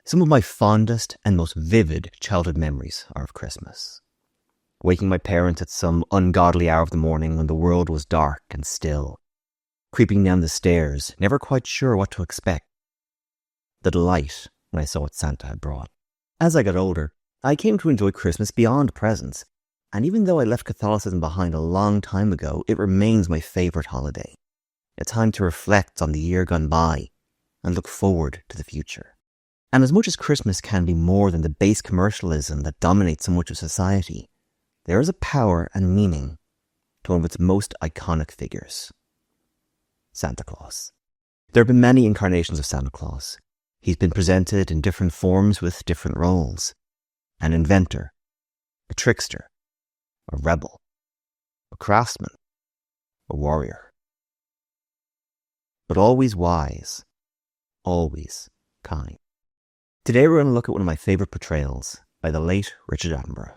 Some of my fondest and most vivid childhood memories are of Christmas. Waking my parents at some ungodly hour of the morning when the world was dark and still. Creeping down the stairs, never quite sure what to expect. The delight when I saw what Santa had brought. As I got older, I came to enjoy Christmas beyond presents, and even though I left Catholicism behind a long time ago, it remains my favourite holiday. A time to reflect on the year gone by and look forward to the future. And as much as Christmas can be more than the base commercialism that dominates so much of society, there is a power and meaning to one of its most iconic figures, Santa Claus. There have been many incarnations of Santa Claus. He's been presented in different forms with different roles. An inventor, a trickster, a rebel, a craftsman, a warrior. But always wise, always kind. Today we're going to look at one of my favourite portrayals by the late Richard Attenborough.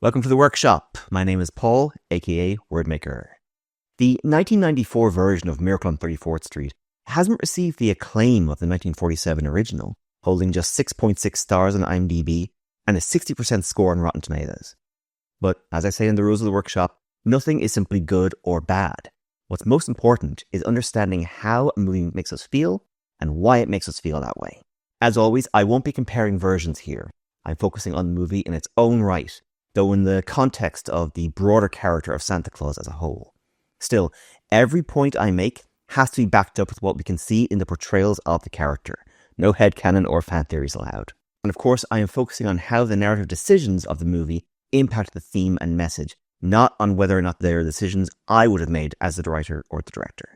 Welcome to the workshop. My name is Paul, aka Wordmaker. The 1994 version of Miracle on 34th Street hasn't received the acclaim of the 1947 original, holding just 6.6 stars on IMDb and a 60% score on Rotten Tomatoes. But as I say in the rules of the workshop, nothing is simply good or bad. What's most important is understanding how a movie makes us feel and why it makes us feel that way. As always, I won't be comparing versions here. I'm focusing on the movie in its own right, though in the context of the broader character of Santa Claus as a whole. Still, every point I make has to be backed up with what we can see in the portrayals of the character. No headcanon or fan theories allowed. And of course, I am focusing on how the narrative decisions of the movie impact the theme and message, not on whether or not they are decisions I would have made as the writer or the director.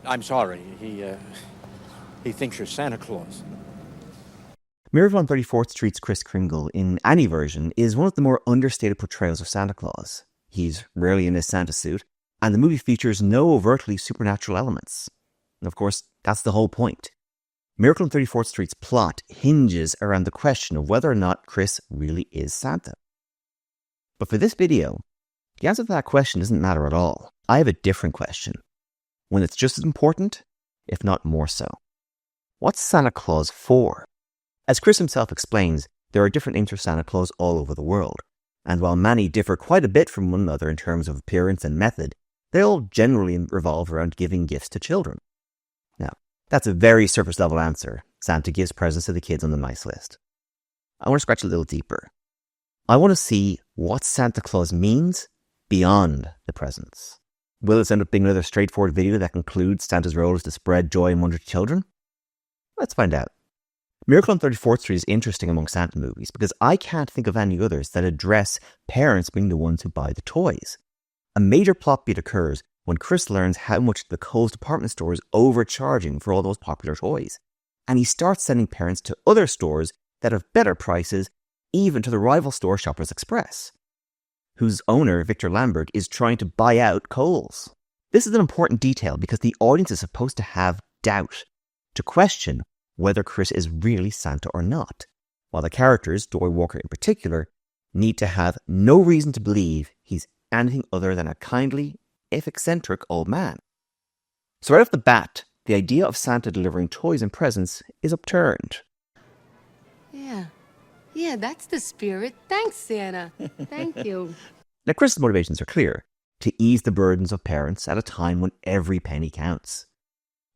I'm sorry. He thinks you're Santa Claus. Miracle on 34th Street's Kris Kringle, in any version, is one of the more understated portrayals of Santa Claus. He's rarely in his Santa suit, and the movie features no overtly supernatural elements. And of course, that's the whole point. Miracle on 34th Street's plot hinges around the question of whether or not Kris really is Santa. But for this video, the answer to that question doesn't matter at all. I have a different question, one that's just as important, if not more so. What's Santa Claus for? As Kris himself explains, there are different names for Santa Claus all over the world, and while many differ quite a bit from one another in terms of appearance and method, they all generally revolve around giving gifts to children. Now, that's a very surface level answer. Santa gives presents to the kids on the nice list. I want to scratch a little deeper. I want to see what Santa Claus means beyond the presents. Will this end up being another straightforward video that concludes Santa's role is to spread joy and wonder to children? Let's find out. Miracle on 34th Street is interesting among Santa movies because I can't think of any others that address parents being the ones who buy the toys. A major plot beat occurs when Kris learns how much the Kohl's department store is overcharging for all those popular toys, and he starts sending parents to other stores that have better prices, even to the rival store Shoppers Express, whose owner, Victor Lambert, is trying to buy out Kohl's. This is an important detail because the audience is supposed to have doubt, to question whether Kris is really Santa or not, while the characters, Dory Walker in particular, need to have no reason to believe he's anything other than a kindly, if eccentric, old man. So right off the bat, the idea of Santa delivering toys and presents is upturned. Yeah, that's the spirit. Thanks, Santa. Thank you. Now, Kris's motivations are clear: to ease the burdens of parents at a time when every penny counts.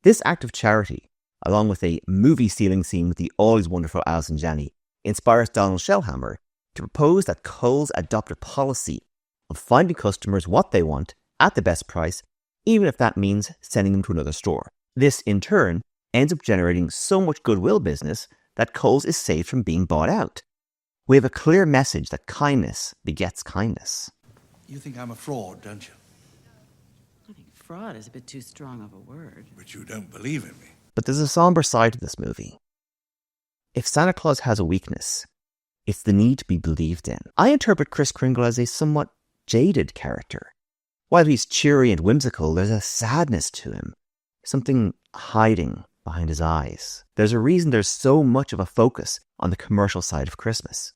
This act of charity, along with a movie-stealing scene with the always wonderful Alison Janney, inspires Donald Shellhammer to propose that Kohl's adopt a policy of finding customers what they want at the best price, even if that means sending them to another store. This, in turn, ends up generating so much goodwill business that Kohl's is saved from being bought out. We have a clear message that kindness begets kindness. You think I'm a fraud, don't you? I think fraud is a bit too strong of a word. But you don't believe in me. But there's a somber side to this movie. If Santa Claus has a weakness, it's the need to be believed in. I interpret Kris Kringle as a somewhat jaded character. While he's cheery and whimsical, there's a sadness to him, something hiding behind his eyes. There's a reason there's so much of a focus on the commercial side of Christmas.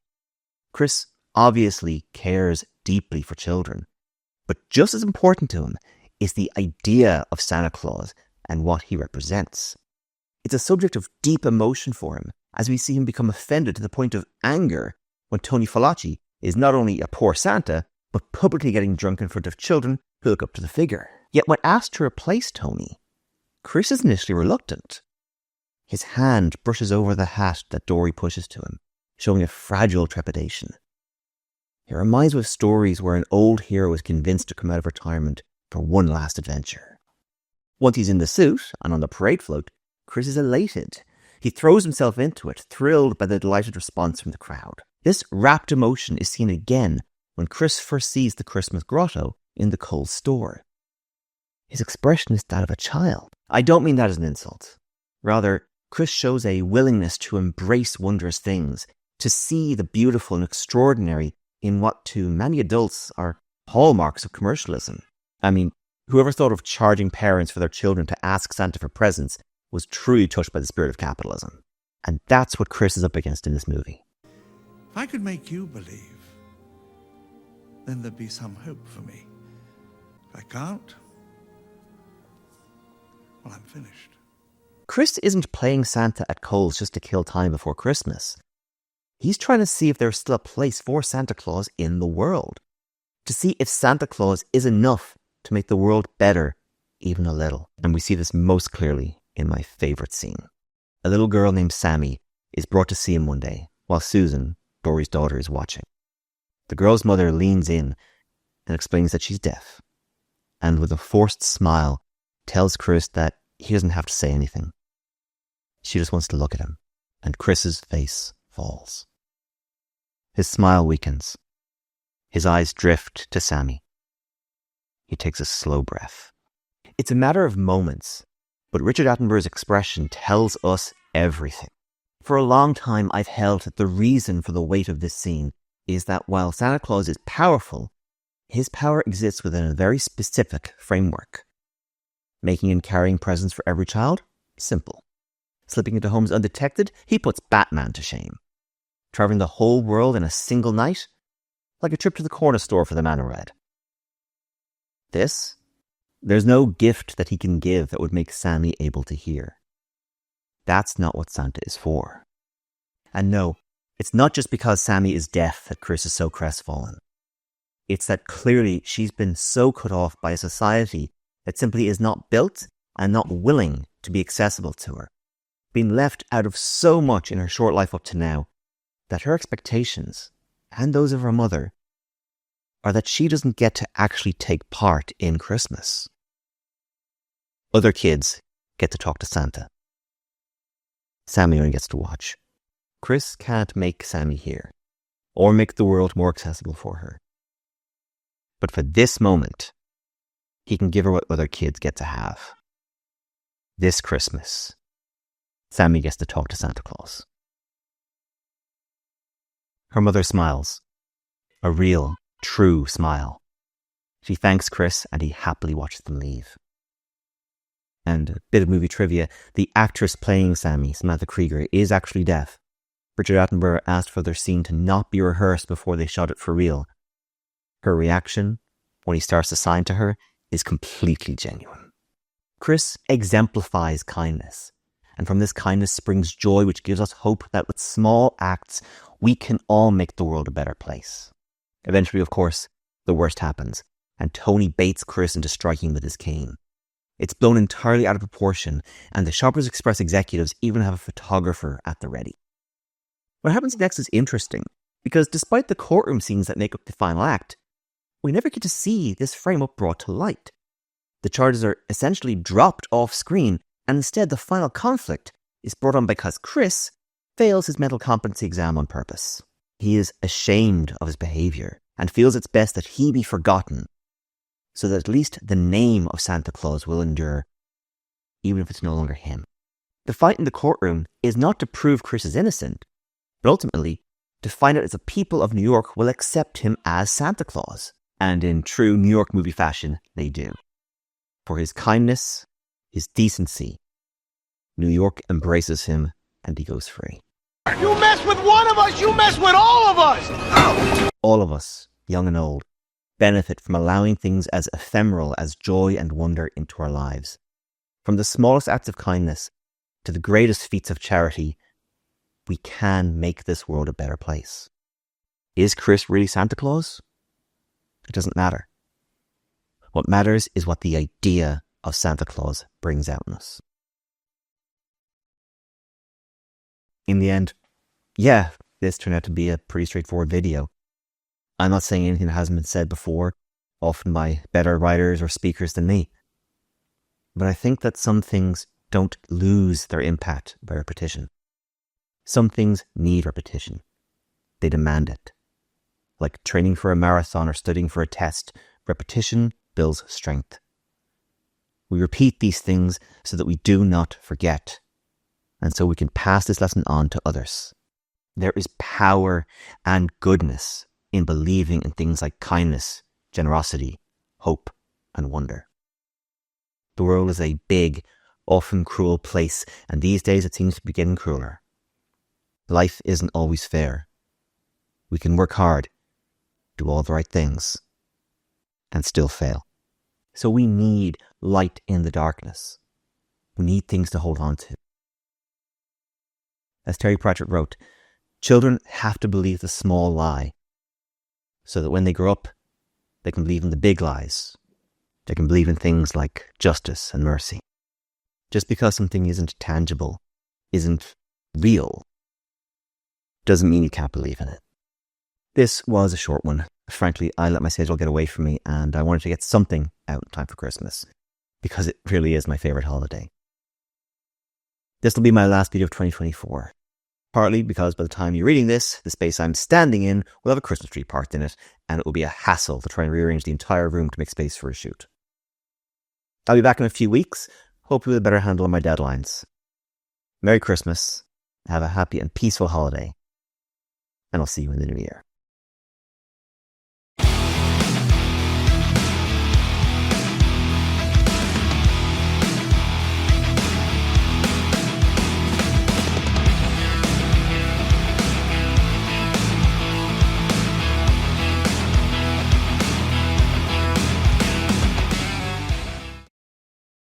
Kris obviously cares deeply for children, but just as important to him is the idea of Santa Claus and what he represents. It's a subject of deep emotion for him, as we see him become offended to the point of anger when Tony Falacci is not only a poor Santa, but publicly getting drunk in front of children who look up to the figure. Yet when asked to replace Tony, Kris is initially reluctant. His hand brushes over the hat that Dory pushes to him, showing a fragile trepidation. It reminds me of stories where an old hero is convinced to come out of retirement for one last adventure. Once he's in the suit and on the parade float, Kris is elated. He throws himself into it, thrilled by the delighted response from the crowd. This rapt emotion is seen again when Kris first sees the Christmas grotto in the Kohl's store. His expression is that of a child. I don't mean that as an insult. Rather, Kris shows a willingness to embrace wondrous things, to see the beautiful and extraordinary in what to many adults are hallmarks of commercialism. I mean, whoever thought of charging parents for their children to ask Santa for presents was truly touched by the spirit of capitalism. And that's what Kris is up against in this movie. If I could make you believe, then there'd be some hope for me. If I can't, well, I'm finished. Kris isn't playing Santa at Kohl's just to kill time before Christmas. He's trying to see if there's still a place for Santa Claus in the world. To see if Santa Claus is enough to make the world better, even a little. And we see this most clearly in my favourite scene. A little girl named Sammy is brought to see him one day, while Susan, Dory's daughter, is watching. The girl's mother leans in and explains that she's deaf, and with a forced smile tells Kris that he doesn't have to say anything. She just wants to look at him, and Kris's face falls. His smile weakens. His eyes drift to Sammy. He takes a slow breath. It's a matter of moments, but Richard Attenborough's expression tells us everything. For a long time, I've held that the reason for the weight of this scene is that while Santa Claus is powerful, his power exists within a very specific framework. Making and carrying presents for every child? Simple. Slipping into homes undetected? He puts Batman to shame. Traveling the whole world in a single night? Like a trip to the corner store for the man in red. There's no gift that he can give that would make Sammy able to hear. That's not what Santa is for. And no, it's not just because Sammy is deaf that Kris is so crestfallen. It's that clearly she's been so cut off by a society that simply is not built and not willing to be accessible to her. Being left out of so much in her short life up to now that her expectations, and those of her mother, are that she doesn't get to actually take part in Christmas. Other kids get to talk to Santa. Sammy only gets to watch. Kris can't make Sammy hear, or make the world more accessible for her. But for this moment, he can give her what other kids get to have. This Christmas, Sammy gets to talk to Santa Claus. Her mother smiles. A real, true smile. She thanks Kris and he happily watches them leave. And a bit of movie trivia, the actress playing Sammy, Samantha Krieger, is actually deaf. Richard Attenborough asked for their scene to not be rehearsed before they shot it for real. Her reaction, when he starts to sign to her, is completely genuine. Kris exemplifies kindness, and from this kindness springs joy, which gives us hope that with small acts, we can all make the world a better place. Eventually, of course, the worst happens, and Tony baits Kris into striking with his cane. It's blown entirely out of proportion, and the Shoppers Express executives even have a photographer at the ready. What happens next is interesting, because despite the courtroom scenes that make up the final act, we never get to see this frame-up brought to light. The charges are essentially dropped off screen, and instead the final conflict is brought on because Kris fails his mental competency exam on purpose. He is ashamed of his behaviour and feels it's best that he be forgotten, so that at least the name of Santa Claus will endure, even if it's no longer him. The fight in the courtroom is not to prove Chris is innocent, but ultimately to find out if the people of New York will accept him as Santa Claus. And in true New York movie fashion, they do. For his kindness, his decency, New York embraces him and he goes free. You mess with one of us, you mess with all of us! All of us, young and old, benefit from allowing things as ephemeral as joy and wonder into our lives. From the smallest acts of kindness to the greatest feats of charity, we can make this world a better place. Is Chris really Santa Claus? It doesn't matter. What matters is what the idea of Santa Claus brings out in us. In the end, yeah, this turned out to be a pretty straightforward video. I'm not saying anything that hasn't been said before, often by better writers or speakers than me. But I think that some things don't lose their impact by repetition. Some things need repetition. They demand it. Like training for a marathon or studying for a test, repetition builds strength. We repeat these things so that we do not forget, and so we can pass this lesson on to others. There is power and goodness in believing in things like kindness, generosity, hope, and wonder. The world is a big, often cruel place, and these days it seems to be getting crueler. Life isn't always fair. We can work hard, do all the right things, and still fail. So we need light in the darkness. We need things to hold on to. As Terry Pratchett wrote, children have to believe the small lie so that when they grow up, they can believe in the big lies. They can believe in things like justice and mercy. Just because something isn't tangible, isn't real, doesn't mean you can't believe in it. This was a short one. Frankly, I let my schedule get away from me and I wanted to get something out in time for Christmas because it really is my favourite holiday. This will be my last video of 2024. Partly because by the time you're reading this, the space I'm standing in will have a Christmas tree parked in it, and it will be a hassle to try and rearrange the entire room to make space for a shoot. I'll be back in a few weeks, hopefully with a better handle on my deadlines. Merry Christmas, have a happy and peaceful holiday, and I'll see you in the new year.